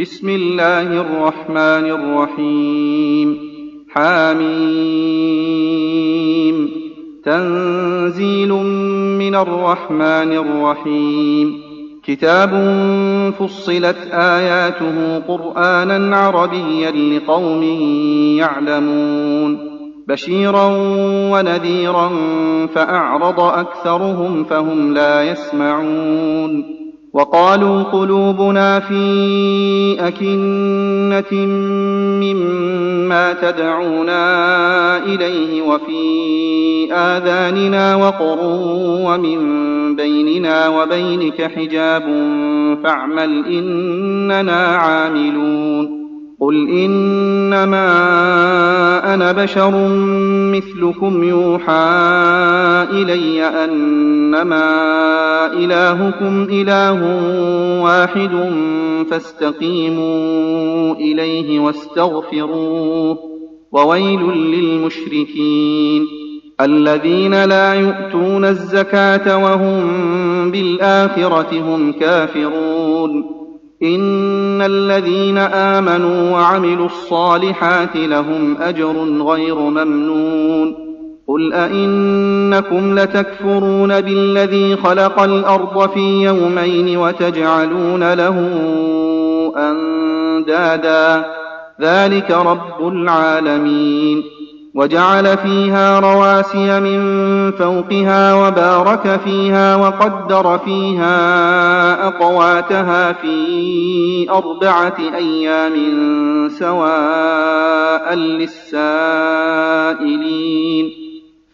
بسم الله الرحمن الرحيم. حميم. تنزيل من الرحمن الرحيم. كتاب فصلت آياته قرآنا عربيا لقوم يعلمون بشيرا ونذيرا فأعرض أكثرهم فهم لا يسمعون. وقالوا قلوبنا في أكنة مما تدعونا إليه وفي آذاننا وقر ومن بيننا وبينك حجاب فاعمل إننا عاملون. قل إنما أنا بشر مثلكم يوحى إلي أنما إلهكم إله واحد فاستقيموا إليه واستغفروه وويل للمشركين الذين لا يؤتون الزكاة وهم بالآخرة هم كافرون. إن الذين آمنوا وعملوا الصالحات لهم أجر غير ممنون. قل أئنكم لتكفرون بالذي خلق الأرض في يومين وتجعلون له أندادا ذلك رب العالمين. وجعل فيها رواسي من فوقها وبارك فيها وقدر فيها أقواتها في 4 أيام سواء للسائلين.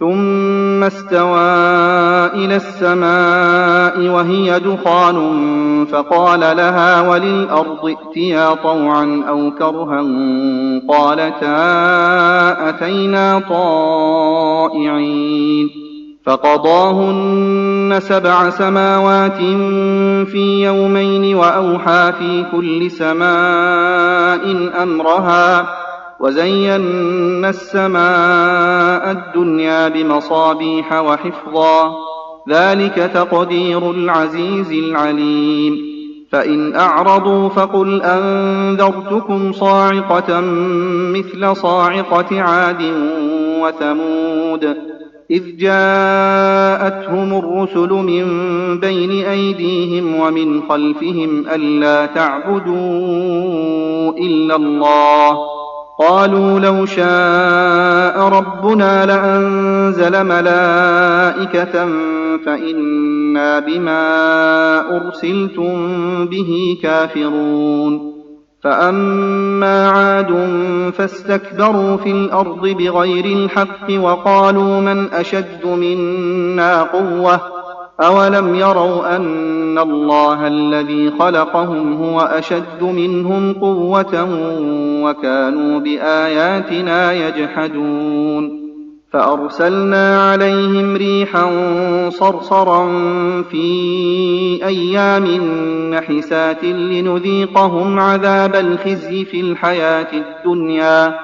ثم استوى إلى السماء وهي دخان فقال لها وللأرض ائتيا طوعا أو كرها قالتا أتينا طائعين. فقضاهن 7 سماوات في يومين وأوحى في كل سماء أمرها وزينا السماء الدنيا بمصابيح وحفظا ذلك تقدير العزيز العليم. فإن أعرضوا فقل أنذرتكم صاعقة مثل صاعقة عاد وثمود إذ جاءتهم الرسل من بين أيديهم ومن خلفهم ألا تعبدوا إلا الله قالوا لو شاء ربنا لأنزل ملائكة فإنا بما أرسلتم به كافرون. فأما عاد فاستكبروا في الأرض بغير الحق وقالوا من أشد منا قوة أولم يروا أن الله الذي خلقهم هو أشد منهم قوة وكانوا بآياتنا يجحدون. فأرسلنا عليهم ريحا صرصرا في أيام نحسات لنذيقهم عذاب الخزي في الحياة الدنيا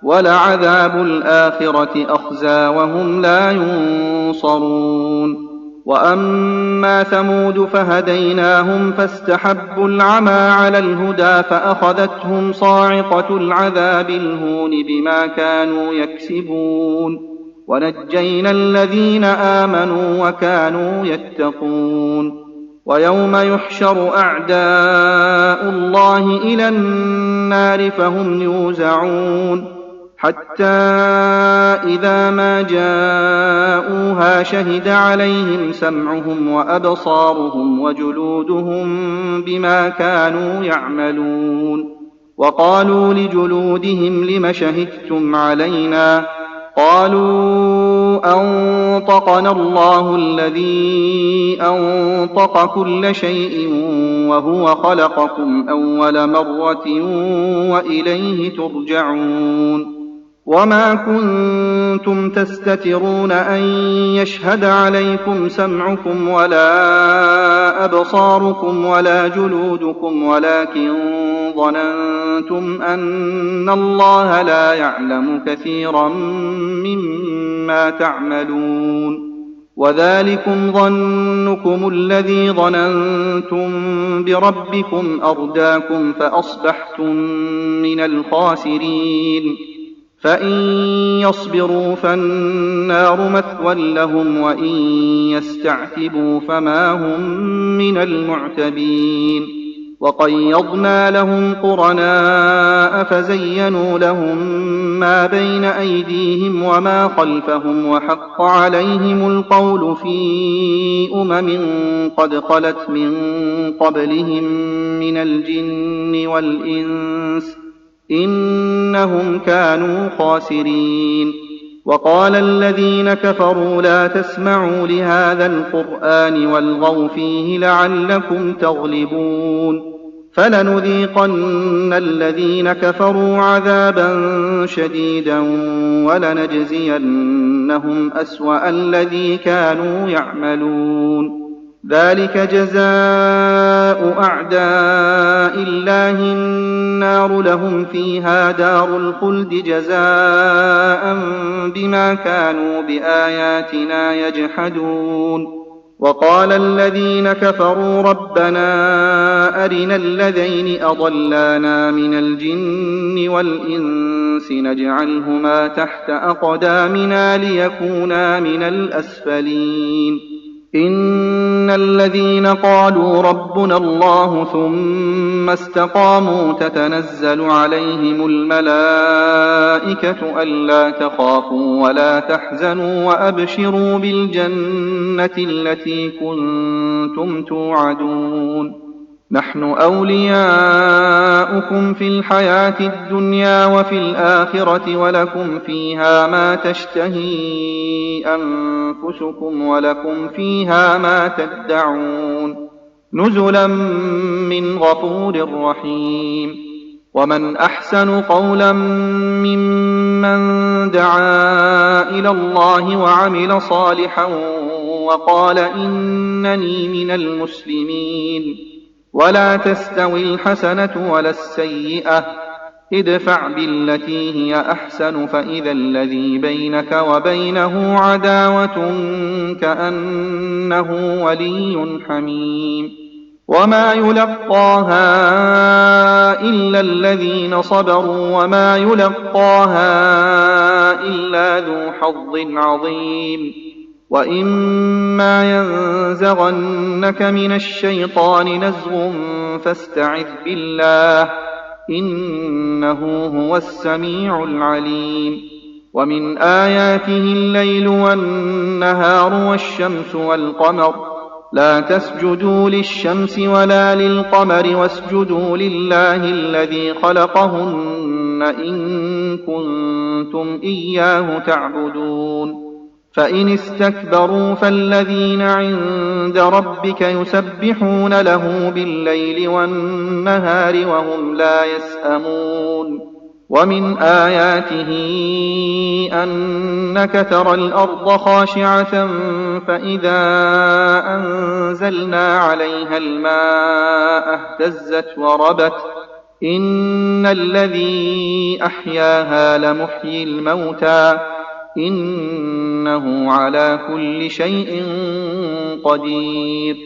ولعذاب الآخرة أخزى وهم لا ينصرون. وأما ثمود فهديناهم فاستحبوا العمى على الهدى فأخذتهم صاعقة العذاب الهون بما كانوا يكسبون ونجينا الذين آمنوا وكانوا يتقون. ويوم يحشر أعداء الله إلى النار فهم يوزعون حتى إذا ما جاءوها شهد عليهم سمعهم وأبصارهم وجلودهم بما كانوا يعملون. وقالوا لجلودهم لم شهدتم علينا قالوا أنطقنا الله الذي أنطق كل شيء وهو خلقكم أول مرة وإليه ترجعون. وما كنتم تستترون أن يشهد عليكم سمعكم ولا أبصاركم ولا جلودكم ولكن ظننتم أن الله لا يعلم كثيرا مما تعملون. وذلكم ظنكم الذي ظننتم بربكم أرداكم فأصبحتم من الخاسرين. فإن يصبروا فالنار مثوى لهم وإن يستعتبوا فما هم من المعتبين. وقيضنا لهم قرناء فزينوا لهم ما بين أيديهم وما خلفهم وحق عليهم القول في قد خلت من قبلهم من الجن والإنس إنهم كانوا خاسرين. وقال الذين كفروا لا تسمعوا لهذا القرآن والغوا فيه لعلكم تغلبون. فلنذيقن الذين كفروا عذابا شديدا ولنجزينهم أسوأ الذي كانوا يعملون. ذلك جزاء أعداء الله النار لهم فيها دار الخلد جزاء بما كانوا بآياتنا يجحدون. وقال الذين كفروا ربنا أرنا الذين أضلانا من الجن والإنس نجعلهما تحت أقدامنا ليكونا من الأسفلين. إن الذين قالوا ربنا الله ثم استقاموا تتنزل عليهم الملائكة ألا تخافوا ولا تحزنوا وأبشروا بالجنة التي كنتم توعدون. نحن أولياؤكم في الحياة الدنيا وفي الآخرة ولكم فيها ما تشتهي أنفسكم ولكم فيها ما تدعون نزلا من غفور رحيم. ومن أحسن قولا ممن دعا إلى الله وعمل صالحا وقال إنني من المسلمين. ولا تستوي الحسنة ولا السيئة ادفع بالتي هي أحسن فإذا الذي بينك وبينه عداوة كأنه ولي حميم. وما يلقاها إلا الذين صبروا وما يلقاها إلا ذو حظ عظيم. وإما ينزغنك من الشيطان نزغ فاستعذ بالله إنه هو السميع العليم. ومن آياته الليل والنهار والشمس والقمر لا تسجدوا للشمس ولا للقمر واسجدوا لله الذي خلقهن إن كنتم إياه تعبدون. فإن استكبروا فالذين عند ربك يسبحون له بالليل والنهار وهم لا يسأمون. ومن آياته أنك ترى الأرض خاشعة فإذا أنزلنا عليها الماء اهتزت وربت إن الذي أحياها لمحيي الموتى إنه على كل شيء قدير.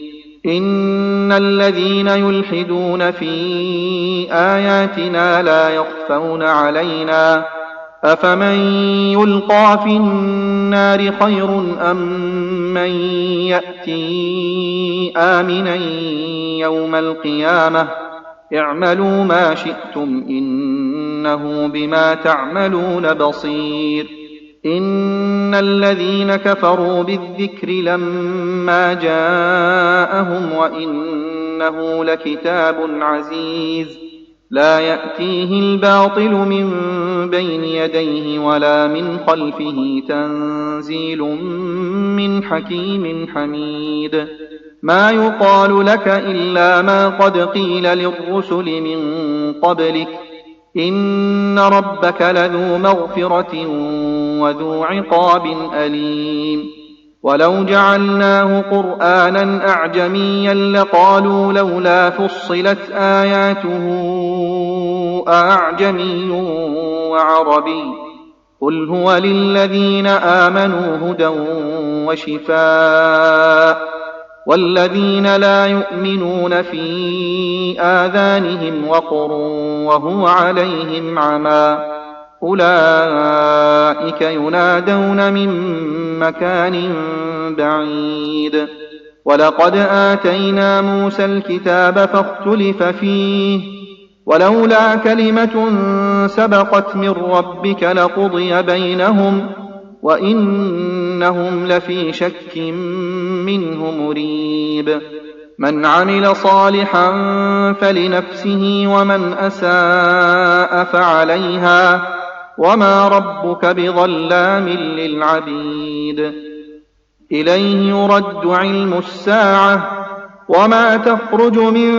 إن الذين يلحدون في آياتنا لا يخفون علينا أفمن يلقى في النار خير أم من يأتي آمنا يوم القيامة اعملوا ما شئتم إنه بما تعملون بصير. إن الذين كفروا بالذكر لما جاءهم وإنه لكتاب عزيز لا يأتيه الباطل من بين يديه ولا من خلفه تنزيل من حكيم حميد. ما يقال لك إلا ما قد قيل للرسل من قبلك إن ربك لذو مغفرة وذو عقاب أليم. ولو جعلناه قرآنا أعجميا لقالوا لولا فصلت آياته أعجمي وعربي قل هو للذين آمنوا هدى وشفاء، والذين لا يؤمنون في آذانهم وقر وهو عليهم عمى أولئك ينادون من مكان بعيد. ولقد آتينا موسى الكتاب فاختلف فيه، ولولا كلمة سبقت من ربك لقضي بينهم وإنهم لفي شك منه مريب. من عمل صالحا فلنفسه ومن أساء فعليها وما ربك بظلام للعبيد. إليه يرد علم الساعة وما تخرج من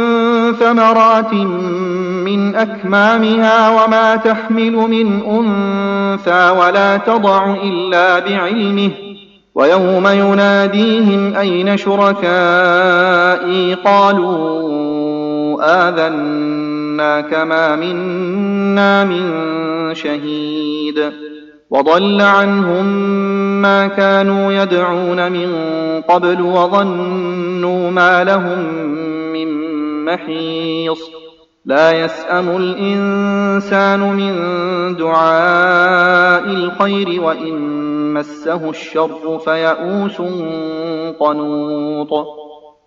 ثمرات من أكمامها وما تحمل من أنثى ولا تضع إلا بعلمه، ويوم يناديهم أين شركائي قالوا آذناك ما منا من شهيد. وضل عنهم ما كانوا يدعون من قبل وظنوا ما لهم من محيص. لا يسأم الإنسان من دعاء الخير وإن مسه الشر فيئوس قنوط.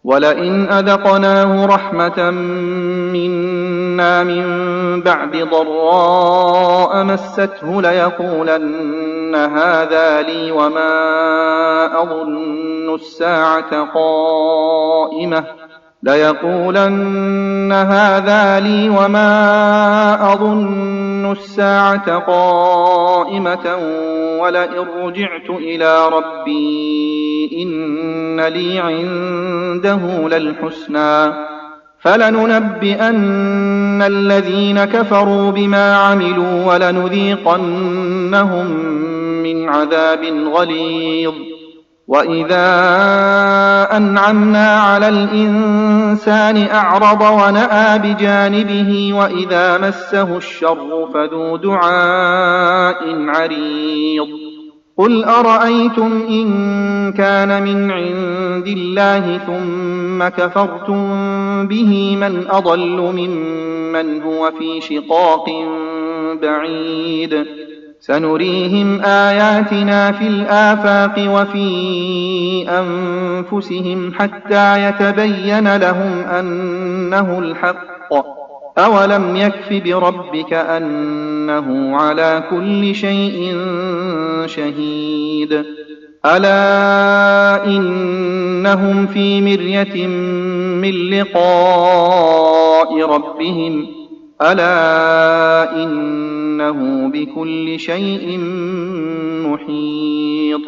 ولئن أذقناه رحمة منا من بعد ضراء مسته ليقولن هذا لي وما أظن الساعة قائمة ولئن رجعت إلى ربي إن لي عنده للحسنى فلننبئن الذين كفروا بما عملوا ولنذيقنهم من عذاب غليظ. وإذا أنعمنا على الإنسان أعرض ونأى بجانبه وإذا مسه الشر فذو دعاء عريض. قل أرأيتم إن كان من عند الله ثم كفرتم به من أضل ممن هو في شقاق بعيد. سنريهم آياتنا في الآفاق وفي أنفسهم حتى يتبين لهم أنه الحق. أولم يكف بربك أنه على كل شيء شهيد. ألا إنهم في مرية من لقاء ربهم ألا إنه بكل شيء محيط.